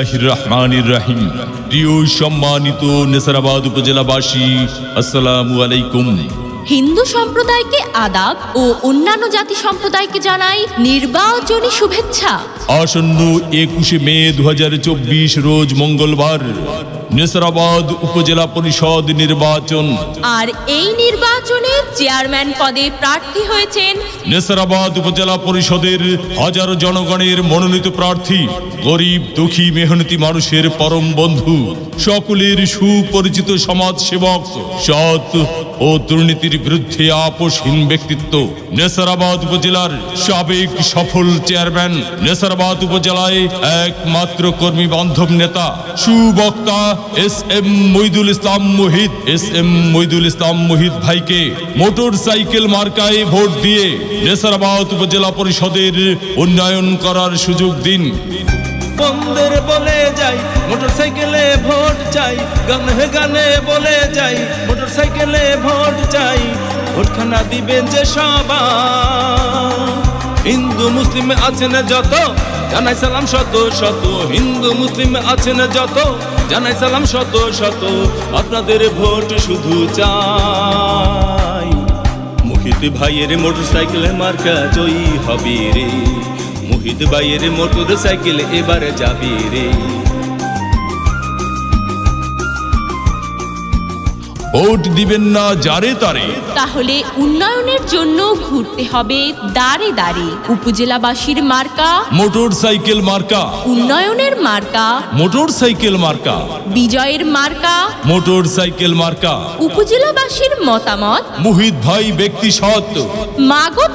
রহমানির রহিম। প্রিয় সম্মানিত নেসারাবাদ উপজেলাবাসী, আসসালামু আলাইকুম। হিন্দু সম্প্রদায়কে আদাব ও অন্যান্য জাতি সম্প্রদায়কে জানাই নির্বাচনী শুভেচ্ছা। আসন্ন 21শে মে 2024 রোজ মঙ্গলবার নেসারাবাদ উপজেলা পরিষদ নির্বাচন। আর এই নির্বাচনে চেয়ারম্যান পদে প্রার্থী হয়েছেন নেসারাবাদ উপজেলা পরিষদের হাজারো জনগণের মনোনীত প্রার্থী, গরিব দুঃখী মেহনতি মানুষের পরম বন্ধু, সকলের সুপরিচিত সমাজ সেবক, সৎ ও দুর্নীতির বিরুদ্ধে আপোষহীন ব্যক্তিত্ব, নেসারাবাদ উপজেলার সাবেক সফল চেয়ারম্যান, নেসারাবাদ উপজেলায় একমাত্র কর্মী বান্ধব নেতা, সুবক্তা এস.এম. মইদুল ইসলাম মুহিত ভাইকে মোটর সাইকেল মার্কায় ভোট দিয়ে নেসারাবাদ উপজেলা পরিষদের উন্নয়ন করার সুযোগ দিন। বন্ধের বলে যাই মোটর সাইকেলে ভোট চাই, গানে গানে বলে যাই মোটর সাইকেলে ভোট চাই। ভোটখানা দিবেন যে সবাই, হিন্দু মুসলিম আছেন যত জানাই সালাম শত শত, হিন্দু মুসলিম আছেন যত জানাই সালাম শত শত। আপনাদের ভোট শুধু চাই, মুহিত ভাইয়ের মোটর সাইকেল মার্কা জয়ী হবে রে, মুহিত ভাইয়ের মোটর সাইকেল এবারে যাবে রে। ভোট দিবেন না যারে তারে, তাহলে উন্নয়নের জন্য ঘুরতে হবে দাঁড়ে দাঁড়ে। উপজেলাবাসীর মার্কা মোটর সাইকেল মার্কা, উন্নয়নের মার্কা, মোটর সাইকেল মার্কা, বিজয়ের মার্কা। মোটর সাইকেল মার্কা। উপজেলাবাসীর মতামত মুহিত ভাই ব্যক্তি সৎ, মাগো